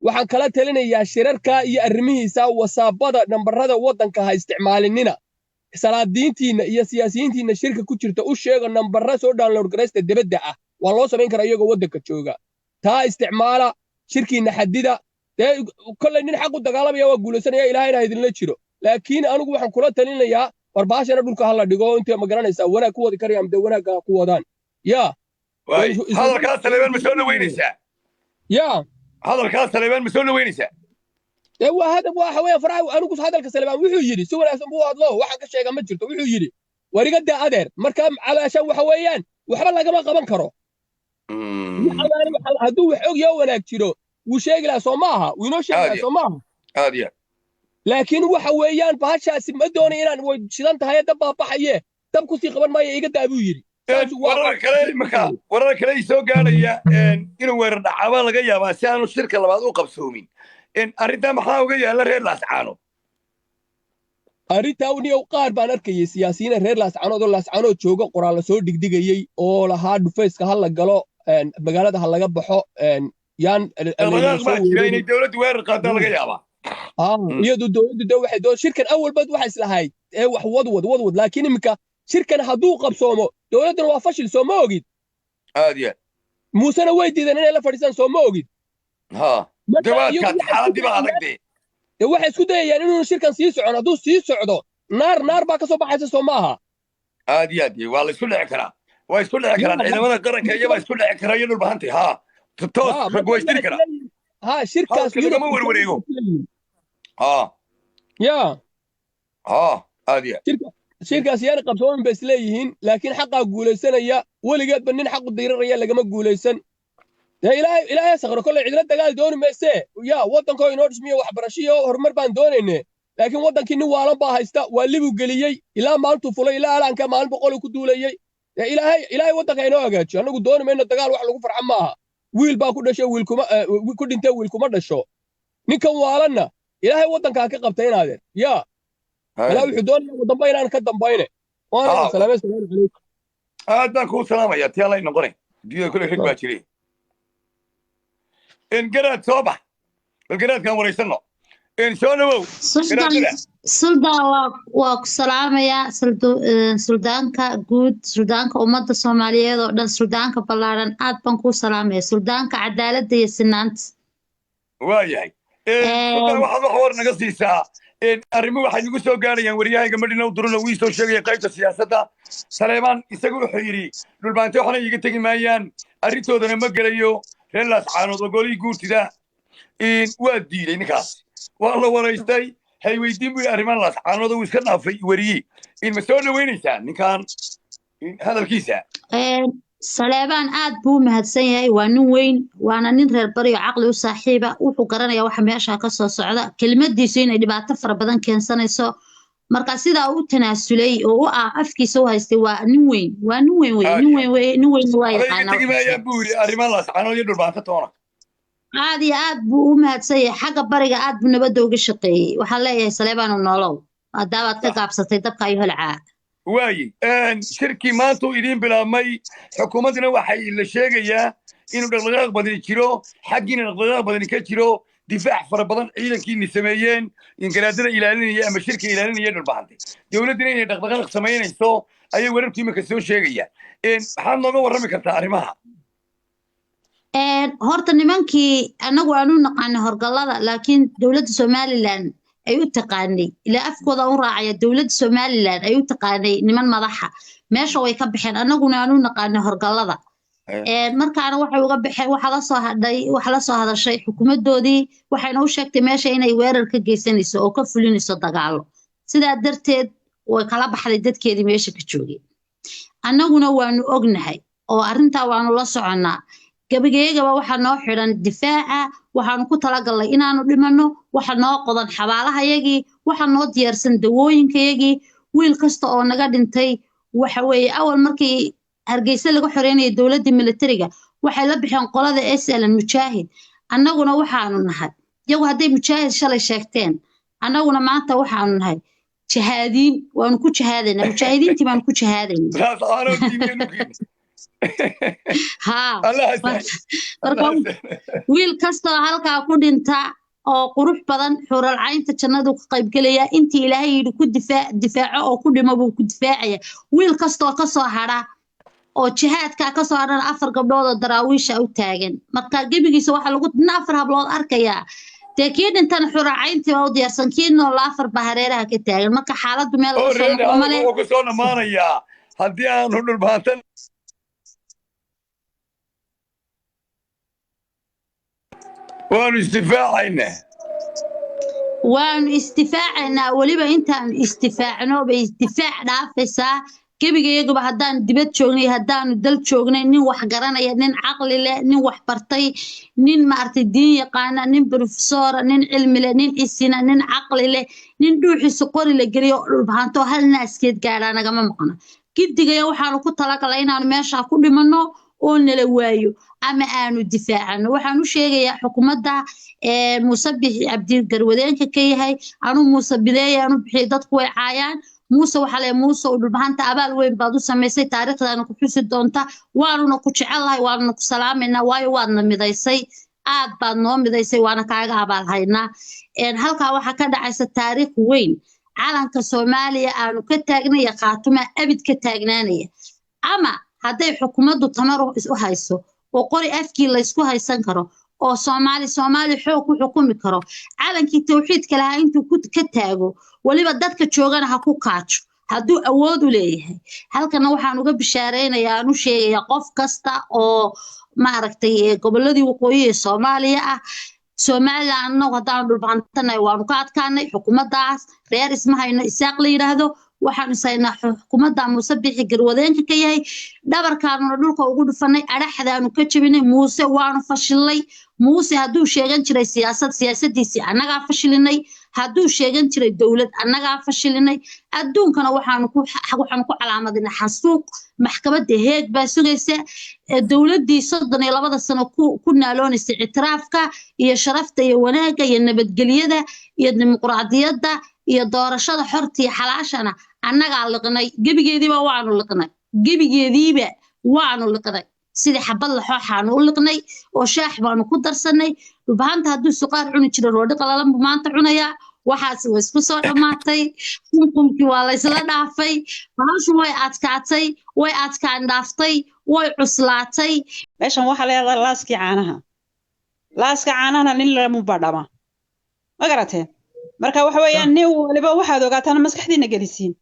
waxaan kala talinayaa shirarka iyo arrimihiisa wasaabada nambarada waddanka ha isticmaalinina salaadiintiina iyo siyaasiyiintiina shirka ku jirta u sheega nambarra soo download garaysta dibadda ah waa loo samayn karaa iyagoo waddanka jooga taa isticmaala shirkiina xadida dee kolley nin xaq u dagaalamaya waa guulaysanaya ilaahayna idinla jiro laakiin anigu waxaan kula talinayaa warbaashana dhulka hala dhigo intee ma garanaysaa wanaag ku wadi karayaan dee wanaagga ku wadaan yaa hadalkaas Saleebaan ma soo dhaweynaysaa yaa hadalkaas Saleebaan ma soo dhaweynaysaa وهذا waxa weeye faraha anigu hadalka Saleebaan wuxuu yiri si wanaagsan buu hadlo waxa ka sheega ma jirto wuxuu yiri wariga adeer marka calaashan waxa weeyaan waxba lagama qaban karo haduu wax og yaa wanaag jiro wuu sheegi lahaa Soomaha wuu inoo sheegi lahaa Soomaha aadiya laakiin waxa weeyaan baashaasi ma doonay inaan way shidan tahay dab baabaxaye dab ku sii qaban maayo iga daabuu yiri warar kale soo gaaraya inuu weerar dhacaba laga yaabaa si aanu shirka labaad u qabsoomin arrinta maxaa uga yaala reer Laascaano arrinta uu qaar baan arkayay siyaasiyiin reer Laascaano jooga qoraal la soo digdigayay oo lahaa dhufayska hal la galo magaalada hal laga baxo yaan inay dawladdu weerar qaado laga yaabaa iyadu dawladdu waxay doo shirkan awalba waxa islahayd wax wadwad laakiin imika shirkan haduu qabsoomo dawladdu waa fashil soo ma ogid aadiya muusana way diidan inay la fadhiistaan soo ma ogid dawaadka xaaladii baa adagtay waxa isku dayayaan inuu shirkan sii socon haduu sii socdo naar baa ka soo baxaysa Soomaha aadi waa la isku dhici karaa waa isku dhici karaan ciidamada qaranka iyaga isku dhici karaya dhul bahantay toos ragweystiri kara shirkaas lagama warwareego aadi shirkaas yaan qabsoomin bas leeyihiin laakiin xaqa guulaysanaya waligeedba nin xaq u diiraraya lagama guulaysan ilaahay saqro kale cidla dagaal dooni meesee yaa waddanka inoo dhismiyo waxbarashiyo horumar baan doonaynaa laakiin waddankii nin waalan baa haysta waa libu geliyay ilaa maalintu fulay ilaa alanka maalin boqol ku duulayay ilaahay waddanka inoo hagaajiyo anagu doonayna dagaal wax lagu farxo maaha wiil baa ku dhashay wiil ku dhintay wiil kuma dhasho ninkan waalanna ilaahay waddanka ka qabtay inaadeer yaa ilaa wuxuu doonayaa ugu dambayn aan ka dambayne waana salaamaysan calaykum aad baan kuu salaamaya tii alla noqonay diida kule rag baa jiray garaad soo bax bal garaadkan wareysano soo dhawow suldaan waa ku salaamayaa suldaanka guud suldaanka ummadda Soomaaliyeed oo dhan suldaanka ballaaran aad baan ku salaamaya suldaanka cadaaladda iyo sinaanta waayahay waxaad wax war naga siisaa arrimo waxay nagu soo gaarayaan wariyahayga madhina u duruna wii soo sheegaya qaybta siyaasadda Saleebaan isagu wuxuu yidhi dhulbaante waxna iga tegi maayaan arrintoodana ma gelayo reer Laascaanood oo golihii guurtida waa diiday ninkaas waa la waraystay hay weydiin buu arrimaha Laascaanood uu iska dhaafay wariyey ma soo dhaweynaysaa ninkan hadalkiisa Saleebaan aad buu mahadsan yahay waa nin weyn waana nin reer bariyo caqli u saaxiiba wuxuu garanayaa waxa meesha ka soo socda kelmadiisu inay dhibaato fara badan keensanayso marka sida uu tanaasulay oo afkiisa u haystay waa nin weyn waa yaqaanaa buuri arrimaha Laascaanood iyo dhulbaanta toona aad buu u mahadsan yahay xagga bariga aad buu nabadda uga shaqeeyay waxaa leeyahay Saleebaan oo noolow hadaabaad ka gaabsatay dabka iyo holcaa waayi shirkii maanta uu idiin bilaabmay xukuumadduna waxay la sheegayaa inuu dhaqdhaqaaq badani jiro xaggiina dhaqdhaqaaq badani ka jiro difaac fara badan ciidankiina sameeyeen garaadada ilaalinaya ama shirka ilaalinaya dhulbahantay dawladduna inay dhaqdhaqaaq samaynayso ayay wararkii imika soo sheegayaan maxaad nooga warrami kartaa arrimaha horta nimankii annagu aanu naqaano horgallada laakiin dowladda Somaliland ay u taqaanay ilaa afkooda u raacaya dawladda Somaliland ay u taqaanay niman madaxa meesha way ka baxeen annaguna aanu naqaano horgallada markaana waxay uga baxeen waxa la soo hadashay xukuumadoodii waxayna u sheegtay meesha inay weerar ka geysanayso oo ka fulinayso dagaalo sidaa darteed way kala baxday dadkeedii meesha ka joogay annaguna waanu ognahay oo arrintaa waanu la soconaa gabagayagaba waxa noo xiran difaaca waxaanu ku talagalnay inaanu dhimanno waxa noo qodan xabaalahayagii waxa noo diyaarsan dawooyinkayagii wiil kasta oo naga dhintay waxa weeye awal markii hargeysa laga xoreynayay dawladda militariga waxay la bixeen qolada SLN mujaahid annaguna waxaanu nahay iyagu hadday mujaahid shalay sheegteen annaguna maanta waxaanu nahay jihaadiin waanu ku jihaadaynaa mujaahidiintii baanu ku jihaadaynaa ها الله يسهل الله يسهل ويل كاستو هلكا ku dhinta oo qurux badan xural caynta jannadu ka qayb galaya intii ilaahay yiri ku difaaco oo ku dhimo buu ku difaacaya wiil kastoo ka soo hara oo jihaadka ka soo haran 4 gabdhood oo daraawiisha u taagan marka gabigiisa waxa lagu afar hablood arkaya teekeen intan xural cayntii oo diyaarsan kiino la afar bahareeraha ka taagan marka xaaladdu meel oo ku soo dhamaanaya haddii aan u dhulbaatan وان استفاعنا وليبا انت استفاعنا باستفاع دافسا كبيغيغو هدان دبد جوغني هدان دل جوغني نين wax garanaya nin aqli leh nin wax bartay nin maartay diin yaqaana nin professor nin cilmi leh nin isina nin aqli leh nin dhuuxiisa qori la galiyo dhulbaanto hal naaskeed gaaranaga ma maqna kidigaya waxaan ku talagalay inaan meesha ku dhimano oo nala waayo ama aanu difaacano waxaan u sheegayaa xukuumadda Musabbix Cabdi Garwadeenka ka yahay anu Musabbixay aanu bixi dadku way caayaan Muuse waxa leh Muuse oo dhulbaanta abaal weyn baad u sameysay taariikhdaana ku xusi doonta waanuna ku jecelahay waanuna ku salaameynaa waayo waadna midaysay aad baad noo midaysay waana kaaga abaal haynaa halkaa waxa ka dhacaysa taariikh weyn calanka Soomaaliya aanu ka taagnay qaatuma abid ka taagnaanaya ama hadday xukuumaddu tamar u hayso oo qori afkii la isku haysan karo oo Soomaali xoog ku xukumi karo calankii tawxiidka lahaa intuu ka taago waliba dadka joogana ha ku kaajo hadduu awood u leeyahay halkana waxaan uga bishaareynaya aanu sheegaya qof kasta oo maaragtay goboladii waqooyi ee Soomaaliya ah Soomaaliland annagu haddaan dhulbaantanay waanu ka adkaanay xukuumaddaas reer ismahayna isaaq la yiraahdo waxaan isaynaa xukuumadda Musabbix Garwadeenka ka yahay dhabarkaanuna dhulka ugu dhufanay araxdaanu ka jabinay Muuse waanu fashilay Muuse hadduu sheegan jiray siyaasadiisii annaga fashilinay hadduu sheegan jiray dawlad annaga fashilinay adduunkana waxaan ku calaamadinay xasuuq maxkamadda Heeg baa sugaysa dawladdii 32 sano ku naaloonaysa ictiraafka iyo sharafta iyo wanaagga iyo nabadgelyada iyo dimuqraadiyadda iyo doorashada xorta iyo xalaashana annaga liqnay gabigeediiba waanu liqnay sidii xabad la xooxaanu u liqnay oo shaax baanu ku darsanay dhulbaanta hadduu suqaar cuni jiray roodhi qalalan buu maanta cunayaa waxaas way isku soo dhamaatay qumqumkii waa la isla dhaafay bahashu way adkaatay way adkaan dhaaftay way cuslaatay meeshan waxa leedahay laaska caanaha nin la mubadhama ma garateen marka waxa weeyaan nin waliba waxaad ogaataan maskaxdiina gelisiin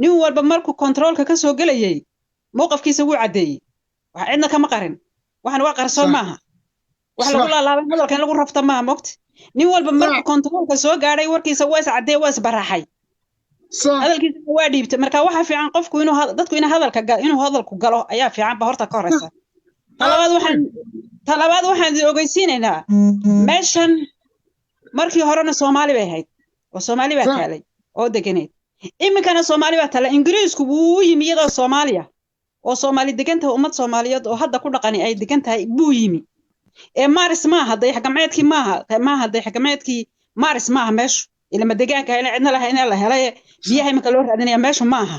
nin walba markuu controlka ka soo galayay موقفkiisa wuu cadeeyay wax cidna kama qarin waxaan waa qarsoon maaha wax lagu laalaabay hadalkan lagu rafta maaha moqti nin walba markuu controlka soo gaaray warkiisa waa cadeey waa baraxay hadalkiisa waa dhiibtay marka waxa fiican qofku inuu dadku inuu hadalku galo ayaa fiican ba horta ka horeysa talabaad waxaan ogeysiinaynaa meeshan markii horena Soomaali bay ahayd oo Soomaali baa kaalay oo deganeed iminkana Soomaali baa tala Ingiriisku wuu yimi iyadoo Soomaaliya oo Soomaali degantahay ummad Soomaaliyeed oo hadda ku dhaqani ay degantahay buu yimi maaris maaha dayaxgacmeedkii maaha dayaxgacmeedkii maaris maaha meeshu ilma deegaanka ay cidna lahayn la helay biyaha iminka loo raadinaya meeshu maaha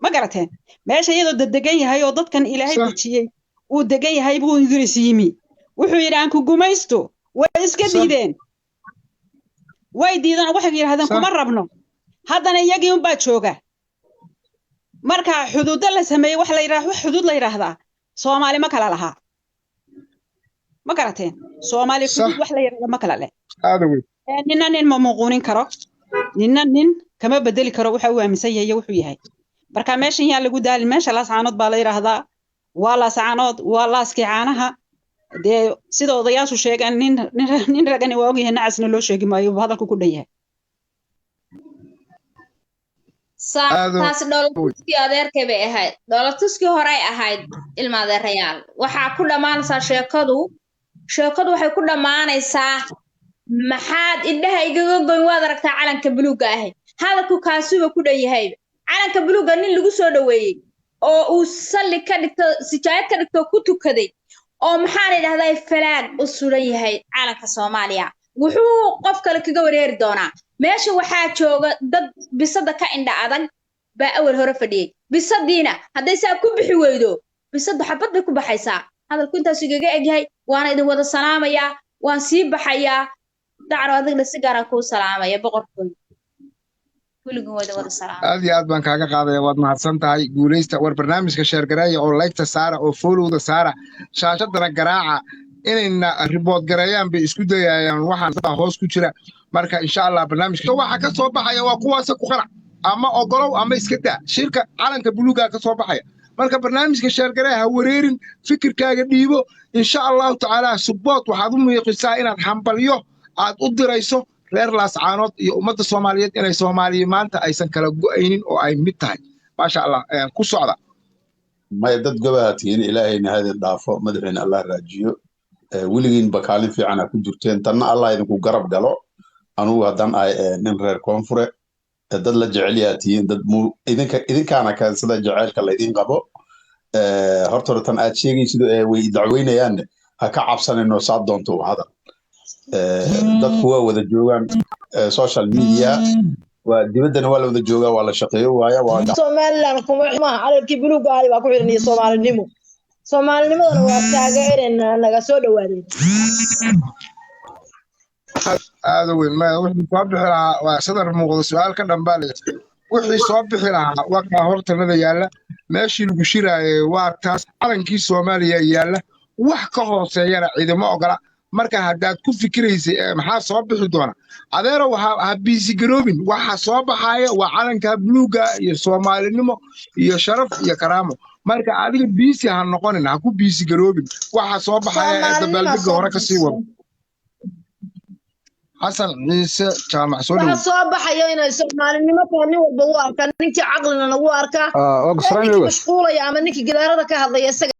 ma garateen meesha iyadoo degan yahay oo dadkan Ilaahay dejiyay uu degan yahay buu Ingiriis yimi wuxuu yiri aan ku gumaysto way iska diideen way diidan waxay yiraahdeen kuma rabno haddana iyagii un baa jooga marka xuduud la sameeyay wax la yiraahdo xuduud la yiraahdaa Soomaali ma kala laha ma garateen Soomaali xuduud wax la yiraahdo ma kala leh nin ma muuqunin karo nin kama bedeli karo waxa uu aaminsan yahay wuxuu yahay marka meeshan yaa lagu daalin meesha la saanood baa la yiraahdaa waa la saanood waa laaskii caanaha de sidoo odayaashu sheegan nin ragani waa ogyahay nacasna loo sheegi maayo hadalku ku dhayahay taas dowladtuskii adeerkay bay ahayd dowladtuskii horey ahayd ilma adeerayaal waxaa ku dhammaanaysaa sheekadu waxay ku dhammaanaysaa maxaad indhaha igaga goyn waad aragtaa calanka buluuga ahay hadalku kaasuba ku dhan yahay calanka buluuga nin lagu soo dhaweeyey oo uu salli ka dhigto sijaayad ka dhigto ku tukaday oo maxaan idhahdaa falaag u suran yahay calanka Soomaaliya wuxuu qof kale kaga wareeri doonaa meesha waxaa jooga dad bisada ka indha adag baa awal hore fadhiyay bisadiina hadday saa ku bixi weydo bisadu xabad bay ku baxaysaa hadalku intaas igaga egyahay waana idin wada salaamayaa waan sii baxayaa dacro adigna si gaar ah kuu salaamaya boqorkooda kulligood wada wada salaamaya aad iyo aad baan kaaga qaadaya waad mahadsan tahay guuleysta war barnaamijka sheer gareeya oo like-ta saara oo follow-da saara shaashadana garaaca inayna report gareeyaan bay isku dayayaan waxaan hoos ku jira marka insha Allah barnaamijka waxa ka soo baxaya waa kuwaas ku qanac ama ogolow ama iska daa shirka calanka buluuga ka soo baxaya marka barnaamijka sheer gareeya ha wareerin fikirkaaga dhiibo insha Allah ta'ala support waxaad u muuqisaa inaad hambalyo aad u dirayso reer laascaanood iyo ummadda Soomaaliyeed inay Soomaaliya maanta aysan kala go'aynin oo ay mid tahay ma sha Allah ku socda ma dad gabaatiina ilaahayna hada dhaafo madaxina Allah raajiyo wiligiin bakaalin fiican ku jirteen tan Allah idinku garab galo anugu hadan ay nin reer koonfure dad la jecel yahay dad idinkaana ka sida jaceelka la idin qabo horta tan aad sheegaysido way dacweynayaan ha ka cabsanayno saad doonto hada dadku waa wada joogaan social media waa dibadana waa la wada joogaa waa la shaqeeyo waaya waa Somaliland kuma xuma calalkii buluuga ah baa ku xiran Soomaalinimo Soomaalinimadana waa taageerina naga soo dhawaadeen هذا وين ما وحنا صبح وصدر موضوع سؤال كان بالي وحي صبح لها وقع هورتنا يالا ماشي لغشيرا واقتاس علنكي Soomaaliya yaala wax ka hooseeyana ciidamo ogola marka hadaad ku fikiraysid maxaa soo bixi doona adeero waxa biisi garoobin waxa soo baxaya waa calanka buluuga iyo Soomaalinimo iyo sharaf iyo karaamo marka adiga biisi ha noqonin ha ku biisi garoobin waxa soo baxaya dabalbiga hore ka sii wado حسن عيسى جامع سولو صباح يا Soomaalinimo nin walba uu arka ninkii aqlina lagu arka waa qasran mashquul ya ama ninkii gidaarada ka hadlaya